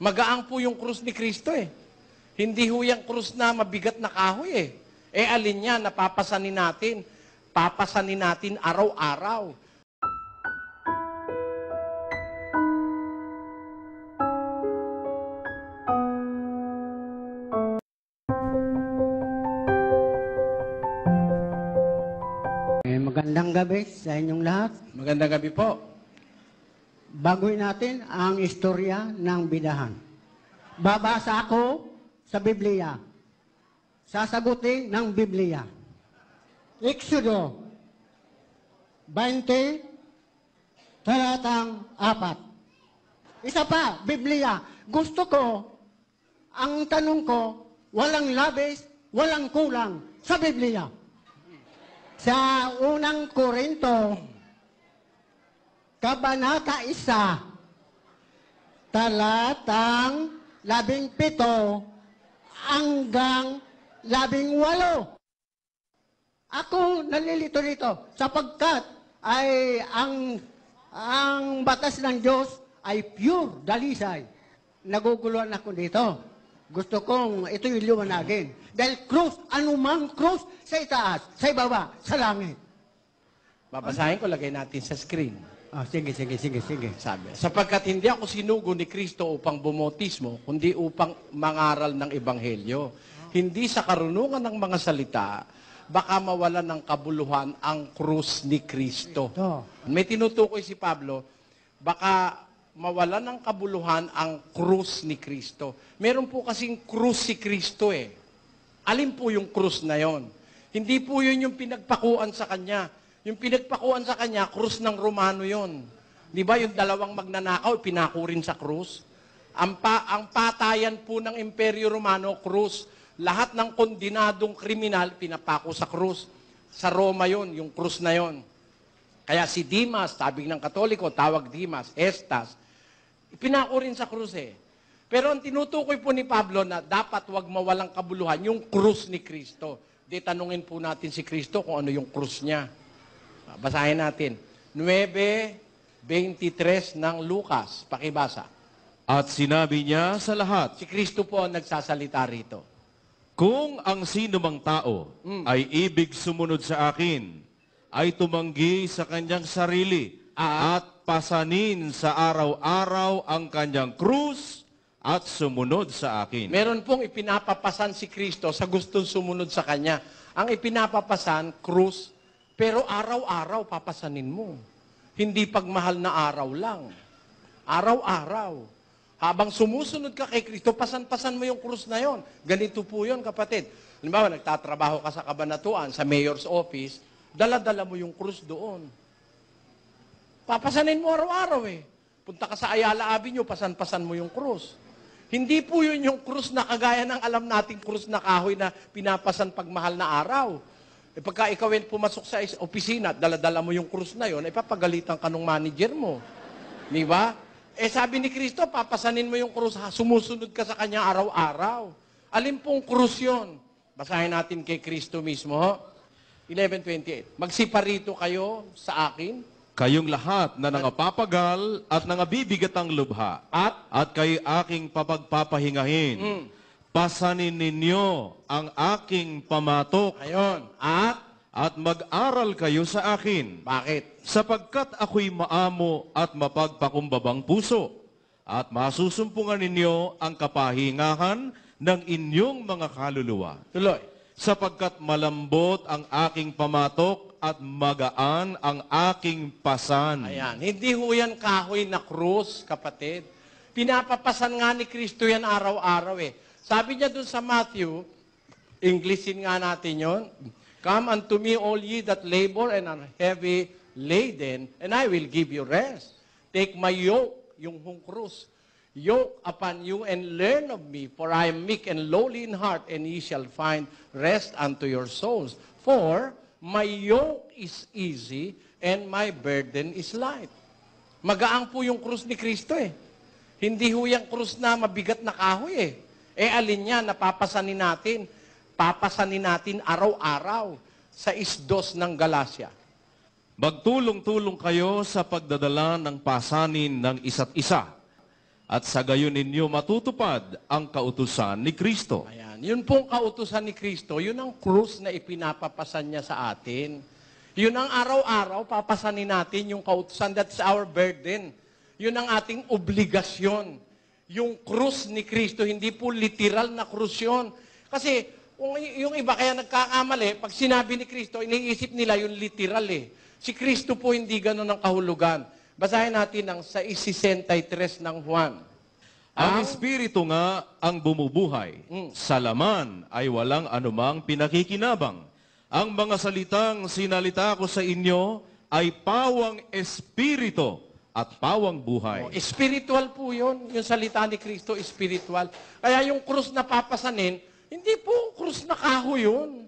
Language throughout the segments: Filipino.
Magaang po yung krus ni Kristo eh. Hindi ho yung krus na mabigat na kahoy eh. Alin yan, napapasanin natin. Papasanin natin araw-araw. Magandang gabi sa inyong lahat. Magandang gabi po. Baguhin natin ang istorya ng bidahan. Babasa ako sa Biblia. Sasagutin ng Biblia. Exodo 20, talatang 4. Isa pa, Biblia. Gusto ko, ang tanong ko, walang labis, walang kulang sa Biblia. Sa unang Korinto, Kabanata 1, talatang 17 hanggang 18. Ako nalilito dito sapagkat ay ang batas ng Diyos ay pure, dalisay. Naguguluhan ako dito. Gusto kong ito yung liwanagin. Dahil krus, anumang krus, sa itaas, sa ibaba, sa langit. Babasahin ko, lagay natin sa screen. Sige. Sabi, sapagkat hindi ako sinugo ni Kristo upang bumotismo, kundi upang mangaral ng Ebanghelyo. Hindi sa karunungan ng mga salita, baka mawalan ng kabuluhan ang krus ni Kristo. May tinutukoy si Pablo, baka mawalan ng kabuluhan ang krus ni Kristo. Meron po kasing krus si Kristo eh. Alin po yung krus na yon? Hindi po yun yung pinagpakuan sa Kanya. Yung pinagpakuan sa Kanya, krus ng Romano yon. Di ba yung dalawang magnanakaw, pinako rin sa krus? Ang patayan po ng Imperyo Romano, krus. Lahat ng kondinadong kriminal, pinapako sa krus. Sa Roma yon, yung krus na yon. Kaya si Dimas, sabi ng Katoliko, tawag Dimas, Estas, pinako rin sa krus eh. Pero ang tinutukoy po ni Pablo na dapat wag mawalang kabuluhan, yung krus ni Kristo. Di tanungin po natin si Kristo kung ano yung krus niya. Basahin natin. 9:23 ng Lucas. Pakibasa. At sinabi niya sa lahat, Si Kristo po ang nagsasalita rito. kung ang sinumang tao ay ibig sumunod sa akin, ay tumanggi sa kanyang sarili at pasanin sa araw-araw ang kanyang krus at sumunod sa akin. Meron pong ipinapapasan si Kristo sa gustong sumunod sa Kanya. Ang ipinapapasan, krus, pero araw-araw papasanin mo. Hindi pagmahal na araw lang. Araw-araw. Habang sumusunod ka kay Kristo, pasan-pasan mo yung krus na yon. Ganito po yun, kapatid. Halimbawa, nagtatrabaho ka sa kabanatuan, sa mayor's office, dala-dala mo yung krus doon. Papasanin mo araw-araw eh. Punta ka sa Ayala Avenue, pasan-pasan mo yung krus. Hindi po yun yung krus na kagaya ng alam nating krus na kahoy na pinapasan pagmahal na araw. E pagka ikaw pumasok sa opisina at dala-dala mo yung krus na yun, ay papagalitan ka ng manager mo. Di ba? Sabi ni Kristo, papasanin mo yung krus, sumusunod ka sa Kanya araw-araw. Alin pong krus yun? Basahin natin kay Kristo mismo. 11:28. Magsiparito kayo sa akin, Kayong lahat na nangapapagal at nangabibigat ang lubha, at kay aking papagpapahingahin, pasanin ninyo ang aking pamatok, Ayon. at mag-aral kayo sa akin. Bakit? Sapagkat ako'y maamo at mapagpakumbabang puso, at masusumpungan ninyo ang kapahingahan ng inyong mga kaluluwa. Tuloy. Sapagkat malambot ang aking pamatok at magaan ang aking pasan. Ayan. Hindi ho yan kahoy na krus, kapatid. Pinapapasan nga ni Kristo yan araw-araw eh. Sabi niya dun sa Matthew, Englishin nga natin yon. Come unto me all ye that labor and are heavy laden, and I will give you rest. Take my yoke, yung hong krus. Yoke upon you and learn of me, for I am meek and lowly in heart, and ye shall find rest unto your souls. For my yoke is easy and my burden is light. Magaang po yung krus ni Kristo eh. Hindi ho yung krus na mabigat na kahoy eh. Alin yan, napapasanin natin. Papasanin natin araw-araw sa isdos ng Galacia. Magtulong-tulong kayo sa pagdadala ng pasanin ng isa't isa, at sa gayon ninyo matutupad ang kautusan ni Kristo. Ayan. Yun pong kautusan ni Kristo, yun ang krus na ipinapapasan niya sa atin. Yun ang araw-araw, papasanin natin yung kautusan. That's our burden. Yun ang ating obligasyon. Yung krus ni Kristo, hindi po literal na krus yun. Kasi yung iba kaya nagkakamali, pag sinabi ni Kristo, iniisip nila yung literal eh. Si Kristo po hindi ganun ang kahulugan. Basahin natin ang 6:63 ng Juan. Ang Espiritu nga ang bumubuhay. Sa laman ay walang anumang pinakikinabang. Ang mga salitang sinalita ko sa inyo ay pawang Espiritu at pawang buhay. Spiritual po yun. Yung salita ni Kristo, spiritual. Kaya yung krus na papasanin, hindi po krus na kahoy yun.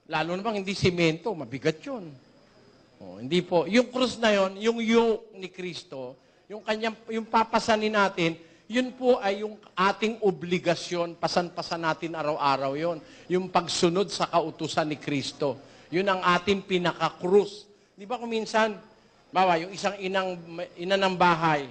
Lalo namang hindi simento, mabigat yun. Hindi po. Yung krus na yun, yung yoke ni Kristo, yung papasanin natin, yun po ay yung ating obligasyon, pasan-pasan natin araw-araw yun. Yung pagsunod sa kautusan ni Kristo. Yun ang ating pinaka-krus. Di ba kung minsan, bawa, yung isang ina ng bahay,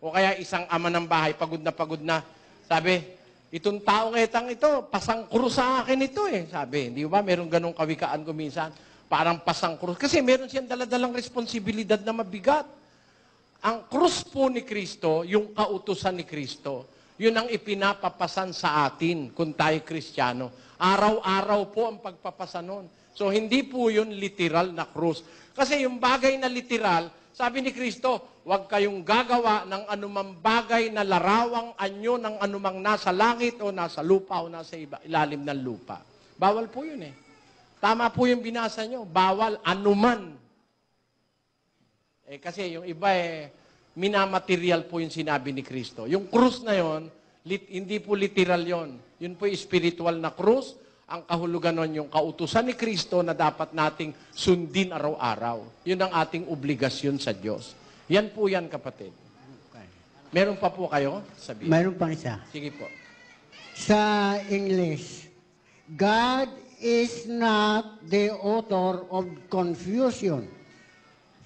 o kaya isang ama ng bahay, pagod na, sabi, itong taong etang ito, pasang krus sa akin ito eh. Sabi, di ba, meron ganong kawikaan ko minsan, parang pasang krus. Kasi meron siyang daladalang responsibilidad na mabigat. Ang krus po ni Kristo, yung kautusan ni Kristo, yun ang ipinapapasan sa atin kung tayo Kristiyano. Araw-araw po ang pagpapasan nun. So, hindi po yun literal na krus. Kasi yung bagay na literal, sabi ni Kristo, huwag kayong gagawa ng anumang bagay na larawang anyo ng anumang nasa langit o nasa lupa o nasa ilalim ng lupa. Bawal po yun eh. Tama po yung binasa nyo. Bawal anuman. Kasi yung iba minamaterial po yung sinabi ni Kristo. Yung krus na yon, hindi po literal yon. Yun po yung spiritual na krus. Ang kahulugan nun yung kautusan ni Kristo na dapat nating sundin araw-araw. Yun ang ating obligasyon sa Diyos. Yan po yan, kapatid. Meron pa po kayo? Sabihin. Mayroon pang isa. Sige po. Sa English, God is not the author of confusion.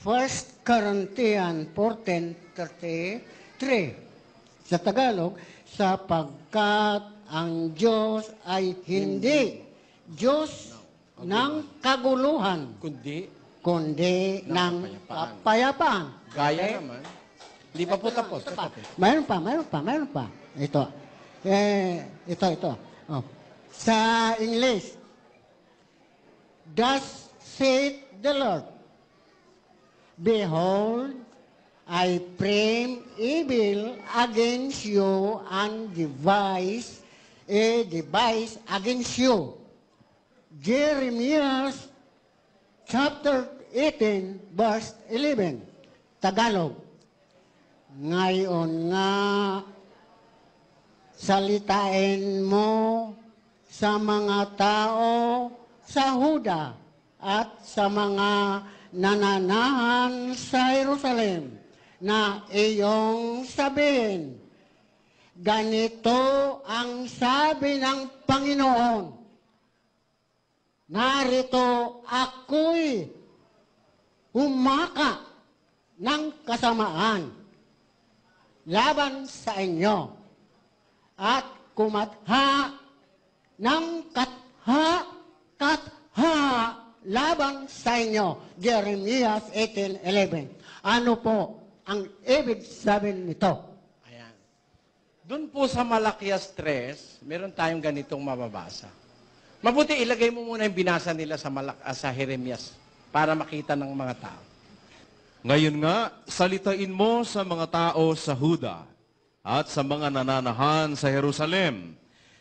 1 Corinthians 14:33. Sa Tagalog, sapagkat ang Diyos ay hindi Diyos ng kaguluhan, kundi ng kapayapaan. Gaya naman. Hindi pa po tapos. Mayroon pa. Ito. Ito. Oh. Sa English, thus saith the Lord, behold, I frame evil against you and devise a device against you. Jeremiah chapter 18, verse 11. Tagalog. Ngayon nga, salitain mo sa mga tao sa Huda at sa mga nananahan sa Jerusalem na iyong sabihin, ganito ang sabi ng Panginoon, narito ako'y humaka ng kasamaan laban sa inyo at kumatha ng katha laban sa inyo. Jeremiah 18:11. Ano po ang ibig sabihin nito? Ayan. Doon po sa Malakias 3, meron tayong ganitong mababasa. Mabuti ilagay mo muna yung binasa nila sa Jeremias para makita ng mga tao. Ngayon nga, salitain mo sa mga tao sa Huda at sa mga nananahan sa Jerusalem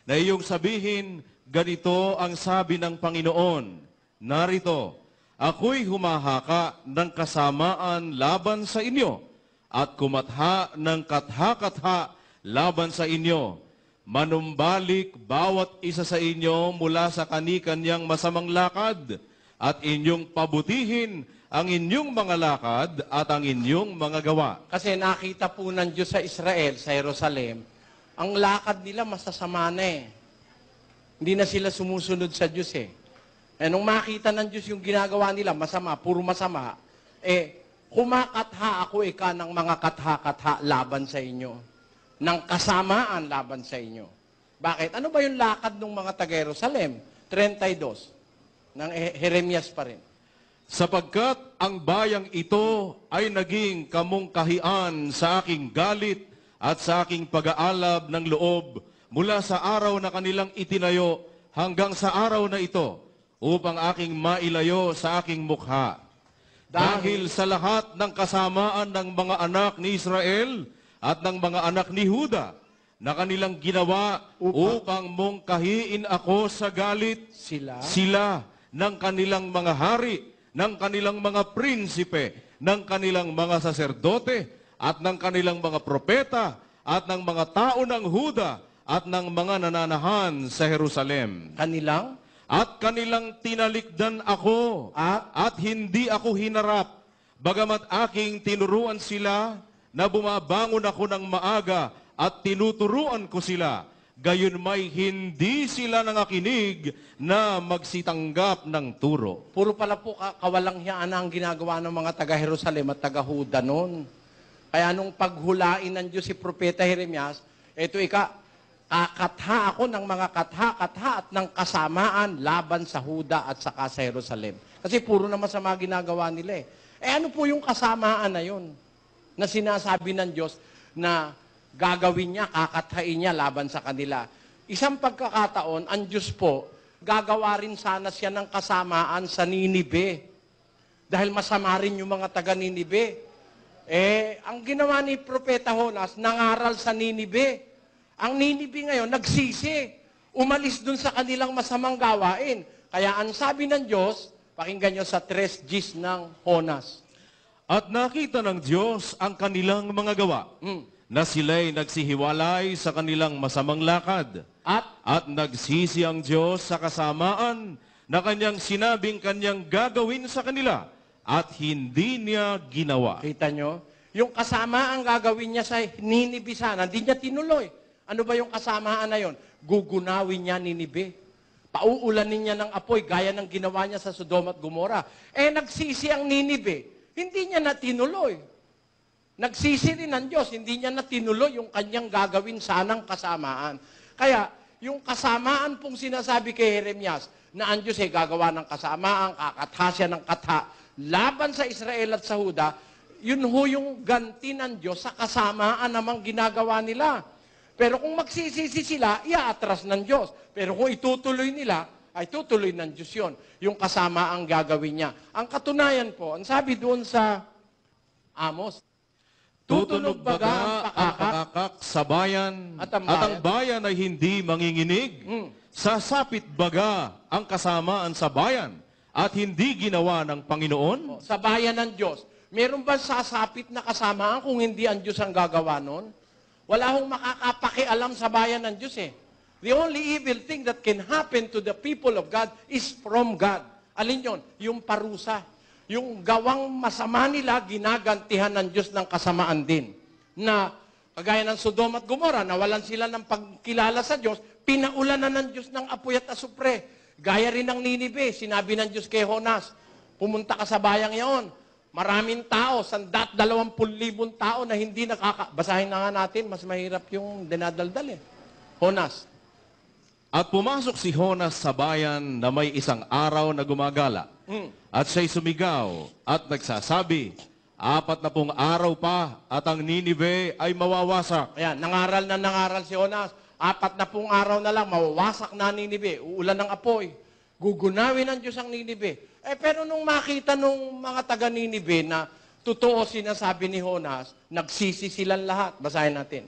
na iyong sabihin, ganito ang sabi ng Panginoon, narito, ako'y humahaka ng kasamaan laban sa inyo at kumatha ng katha-katha laban sa inyo. Manumbalik bawat isa sa inyo mula sa kani-kanyang masamang lakad at inyong pabutihin ang inyong mga lakad at ang inyong mga gawa. Kasi nakita po ng Diyos sa Israel, sa Jerusalem, ang lakad nila masasama na eh. Hindi na sila sumusunod sa Diyos eh. Nung makita ng Diyos yung ginagawa nila, masama, puro masama, kumakatha ako ng mga katha-katha laban sa inyo. ng kasamaan laban sa inyo. Bakit? Ano ba yung lakad ng mga taga-Jerusalem? 32 ng Jeremias pa rin. Sapagkat ang bayang ito ay naging kamungkahian sa aking galit at sa aking pag-aalab ng loob mula sa araw na kanilang itinayo hanggang sa araw na ito upang aking mailayo sa aking mukha. Dahil sa lahat ng kasamaan ng mga anak ni Israel at ng mga anak ni Huda na kanilang ginawa upang mungkahiin ako sa galit, sila ng kanilang mga hari, ng kanilang mga prinsipe, ng kanilang mga saserdote, at ng kanilang mga propeta, at ng mga tao ng Huda, at ng mga nananahan sa Jerusalem. Kanilang? At kanilang tinalikdan ako, at hindi ako hinarap, bagamat aking tinuruan sila na bumabangon ako ng maaga at tinuturuan ko sila. Gayon may hindi sila nangakinig na magsitanggap ng turo. Puro pala po kawalanghiyaan ang ginagawa ng mga taga-Jerusalem at taga-Huda noon. Kaya nung paghulain ng Diyos si Propeta Jeremias, eto kakatha ako ng mga katha-katha at ng kasamaan laban sa Huda at saka sa Jerusalem. Kasi puro na masama ginagawa nila eh. Ano po yung kasamaan na yun? Na sinasabi ng Diyos na gagawin niya, kakathain niya laban sa kanila. Isang pagkakataon, ang Diyos po, gagawa rin sana siya ng kasamaan sa Ninibe. Dahil masama rin yung mga taga Ninibe. Ang ginawa ni Propeta Jonas, nangaral sa Ninibe. Ang Ninibe ngayon, nagsisi. Umalis dun sa kanilang masamang gawain. Kaya ang sabi ng Diyos, pakinggan nyo sa 3 Gs ng Jonas. At nakita ng Diyos ang kanilang mga gawa, na sila'y nagsihiwalay sa kanilang masamang lakad. At nagsisi ang Diyos sa kasamaan na kanyang sinabing kanyang gagawin sa kanila at hindi niya ginawa. Kita nyo? Yung kasamaan gagawin niya sa Ninibe sana, hindi niya tinuloy. Ano ba yung kasamaan na yon? Gugunawin niya Ninibe. Pauulanin niya ng apoy gaya ng ginawa niya sa Sodom at Gomora. Nagsisi ang Ninibe. Hindi niya na tinuloy. Nagsisi rin ang Diyos, hindi niya na tinuloy yung kanyang gagawin sanang kasamaan. Kaya, yung kasamaan pong sinasabi kay Jeremias, na ang Diyos ay gagawa ng kasamaan, kakatha siya ng katha, laban sa Israel at sa Huda, yun ho yung ganti ng Diyos sa kasamaan namang ginagawa nila. Pero kung magsisisi sila, iaatras ng Diyos. Pero kung itutuloy nila, ay tutuloy ng Diyos yun. Yung kasama ang gagawin niya. Ang katunayan po, ang sabi doon sa Amos, Tutunog baga ang pakakak sa bayan, at ang bayan ay hindi manginginig. Sasapit baga ang kasamaan sa bayan, at hindi ginawa ng Panginoon? Sa bayan ng Diyos, meron ba sasapit na kasamaan kung hindi ang Diyos ang gagawa nun? Wala hong makakapakialam sa bayan ng Diyos eh. The only evil thing that can happen to the people of God is from God. Alin yun? Yung parusa. Yung gawang masama nila, ginagantihan ng Diyos ng kasamaan din. Na, kagaya ng Sodom at Gomora, nawalan sila ng pagkilala sa Diyos, pinaulanan ng Diyos ng apoy at asupre. Gaya rin ng Ninibe, sinabi ng Diyos kay Jonas, pumunta ka sa bayang iyon. Maraming tao, 120,000 tao na hindi basahin na nga natin, mas mahirap yung dinadaldal eh. Jonas. At pumasok si Jonas sa bayan na may isang araw na gumagala. At siya'y sumigaw at nagsasabi, 40 araw pa at ang Ninive ay mawawasak. Ayan, nangaral si Jonas. 40 araw na lang, mawawasak na Ninive. Uulan ng apoy. Gugunawin ng Diyos ang Ninive. Pero nung makita nung mga taga Ninive na totoo sinasabi ni Jonas, nagsisi silang lahat. Basahin natin.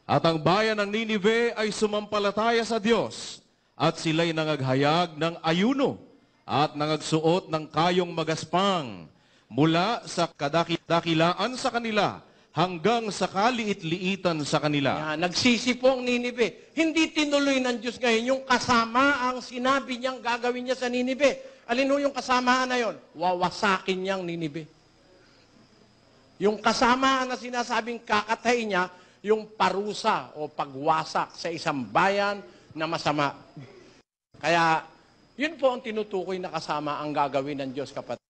At ang bayan ng Ninive ay sumampalataya sa Diyos at sila'y nangaghayag ng ayuno at nangagsuot ng kayong magaspang mula sa kadakilaan sa kanila hanggang sa kaliit-liitan sa kanila. Yan, nagsisi po ang Ninive. Hindi tinuloy ng Diyos ngayon yung kasama ang sinabi niyang gagawin niya sa Ninive. Alin ho yung kasamaan na yon? Wawasakin niyang Ninive. Yung kasamaan na sinasabing kakatay niya, yung parusa o pagwasak sa isang bayan na masama. Kaya, yun po ang tinutukoy na kasama ang gagawin ng Diyos, kapatid.